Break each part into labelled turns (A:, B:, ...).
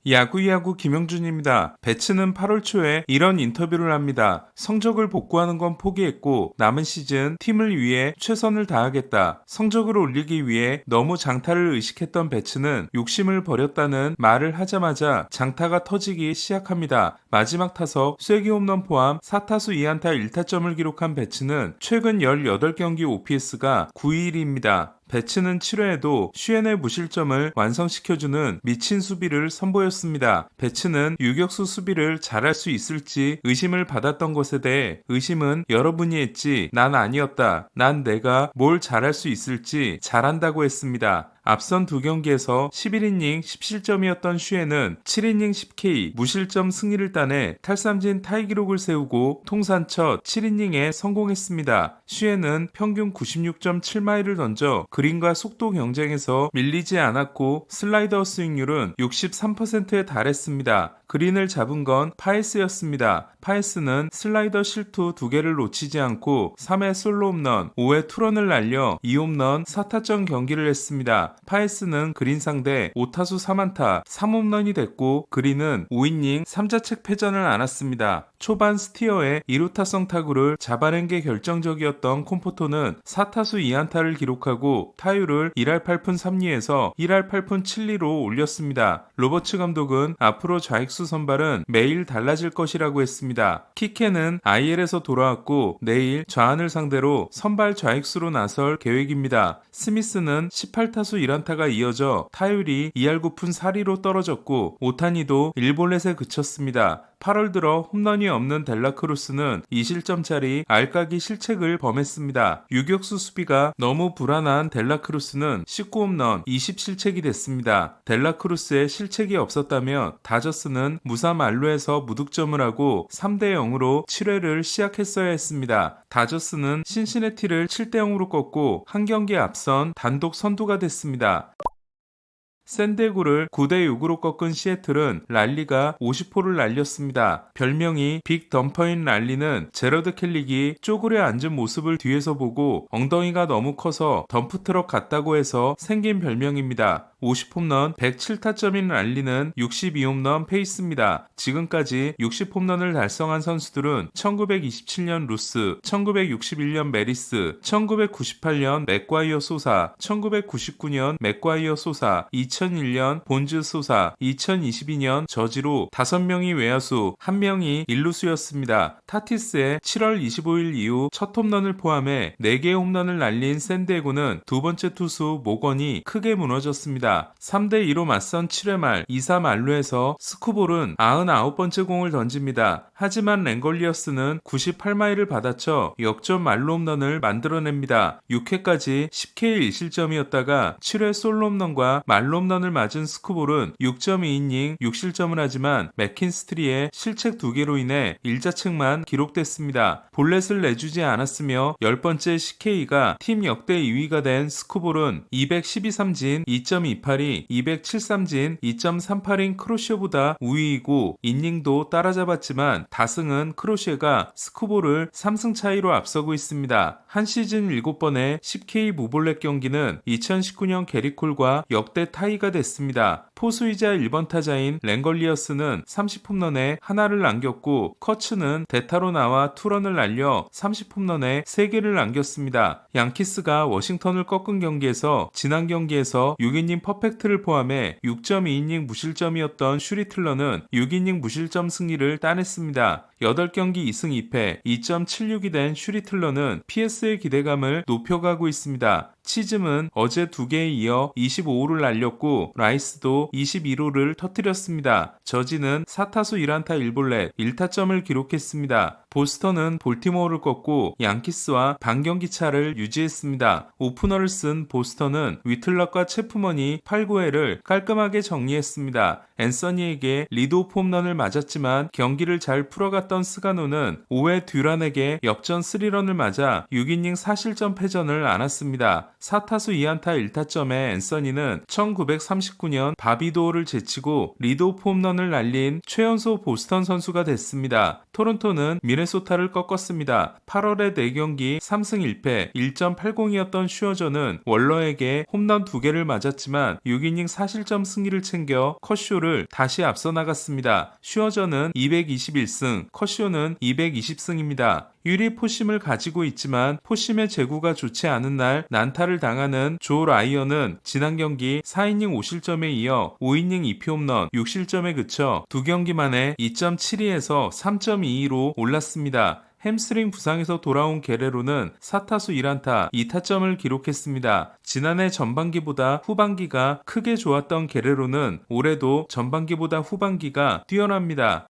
A: 야구 김영준입니다. 배츠는 8월 초에 이런 인터뷰를 합니다. 성적을 복구하는 건 포기했고 남은 시즌 팀을 위해 최선을 다하겠다. 성적을 올리기 위해 너무 장타를 의식했던 배츠는 욕심을 버렸다는 말을 하자마자 장타가 터지기 시작합니다. 마지막 타석 쐐기 홈런 포함 4타수 2안타 1타점을 기록한 배츠는 최근 18경기 OPS가 9위입니다. 배츠는 7회에도 슈엔의 무실점을 완성시켜주는 미친 수비를 선보였습니다. 배츠는 유격수 수비를 잘할 수 있을지 의심을 받았던 것에 대해 의심은 여러분이 했지 난 아니었다. 난 내가 뭘 잘할 수 있을지 잘한다고 했습니다. 앞선 두 경기에서 11이닝 10실점이었던 슈에는 7이닝 10K 무실점 승리를 따내 탈삼진 타이 기록을 세우고 통산 첫 7이닝에 성공했습니다. 슈에는 평균 96.7마일을 던져 그린과 속도 경쟁에서 밀리지 않았고 슬라이더 스윙률은 63%에 달했습니다. 그린을 잡은 건 파에스였습니다. 파에스는 슬라이더 실투 2개를 놓치지 않고 3회 솔로 홈런, 5회 투런을 날려 2홈런 4타점 경기를 했습니다. 파에스는 그린 상대 5타수 3안타 3홈런이 됐고 그린은 5이닝 3자책 패전을 안았습니다. 초반 스티어의 2루타성 타구를 잡아낸 게 결정적이었던 콤포토는 4타수 2안타를 기록하고 타율을 1할 8푼 3리에서 1할 8푼 7리로 올렸습니다. 로버츠 감독은 앞으로 좌익수 선발은 매일 달라질 것이라고 했습니다. 키케는 IL에서 돌아왔고 내일 좌안을 상대로 선발 좌익수로 나설 계획입니다. 스미스는 18타수 1안타가 이어져 타율이 2할 9푼 4리로 떨어졌고 오타니도 1볼넷에 그쳤습니다. 8월 들어 홈런이 없는 델라크루스는 2실점짜리 알까기 실책을 범했습니다. 유격수 수비가 너무 불안한 델라크루스는 19홈런 20실책이 됐습니다. 델라크루스의 실책이 없었다면 다저스는 무사 만루에서 무득점을 하고 3대0으로 7회를 시작했어야 했습니다. 다저스는 신시내티를 7대0으로 꺾고 한 경기 앞선 단독 선두가 됐습니다. 샌디에고를 9대6으로 꺾은 시애틀은 랄리가 50호를 날렸습니다. 별명이 빅 덤퍼인 랄리는 제러드 켈릭이 쪼그려 앉은 모습을 뒤에서 보고 엉덩이가 너무 커서 덤프트럭 같다고 해서 생긴 별명입니다. 50홈런 107타점인 랄리는 62홈런 페이스입니다. 지금까지 60홈런을 달성한 선수들은 1927년 루스, 1961년 메리스, 1998년 맥과이어 소사, 1999년 맥과이어 소사, 2001년 본즈 소사, 2022년 저지로 5명이 외야수, 1명이 일루수였습니다. 타티스의 7월 25일 이후 첫 홈런을 포함해 4개의 홈런을 날린 샌디에고는 두 번째 투수 모건이 크게 무너졌습니다. 3대2로 맞선 7회 말 2사 만루에서 스쿠볼은 99번째 공을 던집니다. 하지만 랭걸리어스는 98마일을 받아쳐 역전 만루 홈런을 만들어냅니다. 6회까지 10K 1실점이었다가 7회 솔로 홈런과 만루 홈런을 맞은 스쿠볼은 6.2이닝 6실점을 하지만 맥킨스트리의 실책 2개로 인해 1자책만 기록됐습니다. 볼넷을 내주지 않았으며 10번째 CK가 팀 역대 2위가 된 스쿠볼은 212삼진 2.28이 207삼진 2.38인 크로시어보다 우위이고 이닝도 따라잡았지만 다승은 크로시어가 스쿠볼을 3승 차이로 앞서고 있습니다. 한 시즌 7번의 10K 무볼넷 경기는 2019년 게리콜과 역대 타이가 됐습니다. 포수이자 1번 타자인 랭걸리어스는 30홈런에 하나를 남겼고 커츠는 대타로 나와 투런을 날려 30홈런에 3개를 남겼습니다. 양키스가 워싱턴을 꺾은 경기에서 지난 경기에서 6이닝 퍼펙트를 포함해 6.2이닝 무실점이었던 슈리틀러는 6이닝 무실점 승리를 따냈습니다. 8경기 2승 2패 2.76이 된 슈리틀러는 PS의 기대감을 높여가고 있습니다. 치즘은 어제 2개에 이어 25호를 날렸고 라이스도 21호를 터뜨렸습니다. 저지는 4타수 1안타 1볼넷 1타점을 기록했습니다. 보스턴은 볼티모어를 꺾고 양키스와 반경기 차를 유지했습니다. 오프너를 쓴 보스턴은 위틀럭과 체프먼이 8, 9회를 깔끔하게 정리했습니다. 앤서니에게 리드오프 홈런을 맞았지만 경기를 잘 풀어갔던 스가노는 5회 듀란에게 역전 3런을 맞아 6이닝 4실점 패전을 안았습니다. 4타수 2안타 1타점의 앤서니는 1939년 바비도어를 제치고 리드오프 홈런을 날린 최연소 보스턴 선수가 됐습니다. 토론토는 미네소타 미네소타를 꺾었습니다. 8월의 4경기 3승 1패 1.80이었던 슈어저는 월러에게 홈런 2개를 맞았지만 6이닝 4실점 승리를 챙겨 컷쇼를 다시 앞서 나갔습니다. 슈어저는 221승, 컷쇼는 220승입니다. 유리 포심을 가지고 있지만 포심의 제구가 좋지 않은 날 난타를 당하는 조 라이언은 지난 경기 4이닝 5실점에 이어 5이닝 2피 홈런 6실점에 그쳐 2경기 만에 2.72에서 3.22로 올랐습니다. 햄스트링 부상에서 돌아온 게레로는 4타수 1안타 2타점을 기록했습니다. 지난해 전반기보다 후반기가 크게 좋았던 게레로는 올해도 전반기보다 후반기가 뛰어납니다.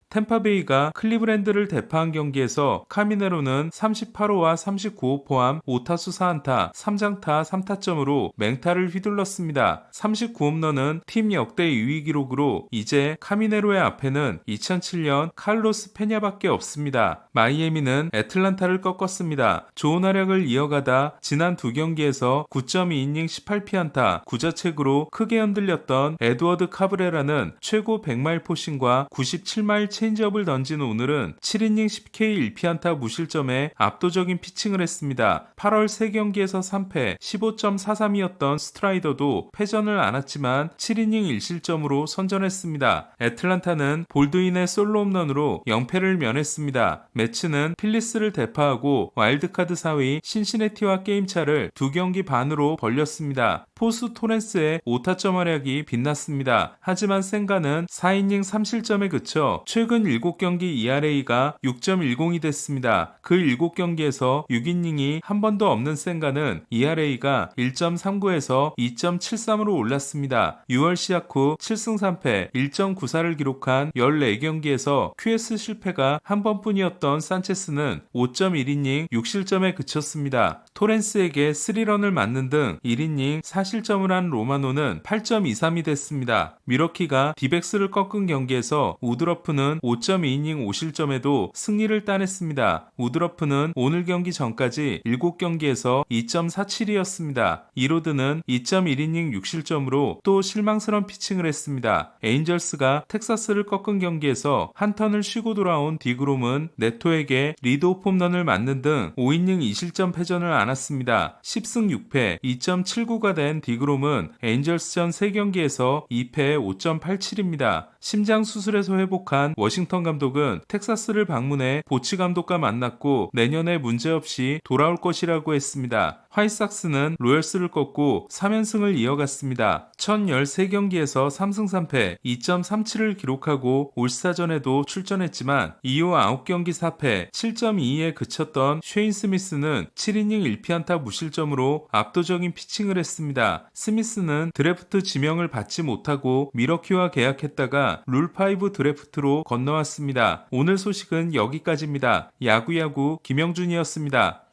A: 템파베이가 클리브랜드를 대파한 경기에서 카미네로는 38호,와 39호 포함 5타수 4안타 3장타 3타점으로 맹타를 휘둘렀습니다. 39홈런은 팀 역대 2위 기록으로 이제 카미네로의 앞에는 2007년 칼로스 페냐밖에 없습니다. 마이애미는 애틀란타를 꺾었습니다. 좋은 활약을 이어가다 지난 2경기에서 9.2이닝 18피안타 9자책으로 크게 흔들렸던 에드워드 카브레라는 최고 100마일 포신과 97마일 체인지업을 던진 오늘은 7이닝 10K 1피안타 무실점에 압도적인 피칭을 했습니다. 8월 3경기에서 3패 15.43이었던 스트라이더도 패전을 안았지만 7이닝 1실점으로 선전했습니다. 애틀란타는 볼드윈의 솔로 홈런으로 0패를 면했습니다. 매츠는 필리스를 대파하고 와일드카드 4위 신시내티와 게임차를 2경기 반으로 벌렸습니다. 포수 토렌스의 5타점 활약이 빛났습니다. 하지만 센가는 4이닝 3실점에 그쳐 최근 7경기 ERA가 6.10이 됐습니다. 그 7경기에서 6이닝이 한 번도 없는 센가는 ERA가 1.39에서 2.73으로 올랐습니다. 6월 시작 후 7승 3패 1.94를 기록한 14경기에서 QS 실패가 한 번뿐이었던 산체스는 5.1이닝 6실점에 그쳤습니다. 토렌스에게 3런을 맞는 등 1이닝 4실점을 한 로마노는 8.23이 됐습니다. 미러키가 디백스를 꺾은 경기에서 우드러프는 5.2이닝 5실점에도 승리를 따냈습니다. 우드러프는 오늘 경기 전까지 7경기에서 2.47이었습니다. 이로드는 2.1이닝 6실점으로 또 실망스러운 피칭을 했습니다. 에인절스가 텍사스를 꺾은 경기에서 한 턴을 쉬고 돌아온 디그롬은 네토에게 리드오프 홈런을 맞는 등 5이닝 2실점 패전을 안았습니다. 10승 6패 2.79가 된 디그롬은 에인절스전 3경기에서 2패 5.87입니다. 심장 수술에서 회복한 워싱턴 감독은 텍사스를 방문해 보치 감독과 만났고 내년에 문제없이 돌아올 것이라고 했습니다. 화이삭스는 로열스를 꺾고 3연승을 이어갔습니다. 1013경기에서 3승 3패 2.37을 기록하고 올스타전에도 출전했지만 이후 9경기 4패 7.22에 그쳤던 쉐인 스미스는 7이닝 1피안타 무실점으로 압도적인 피칭을 했습니다. 스미스는 드래프트 지명을 받지 못하고 미러키와 계약했다가 룰5 드래프트로 건너왔습니다. 오늘 소식은 여기까지입니다. 야구야구 김영준이었습니다.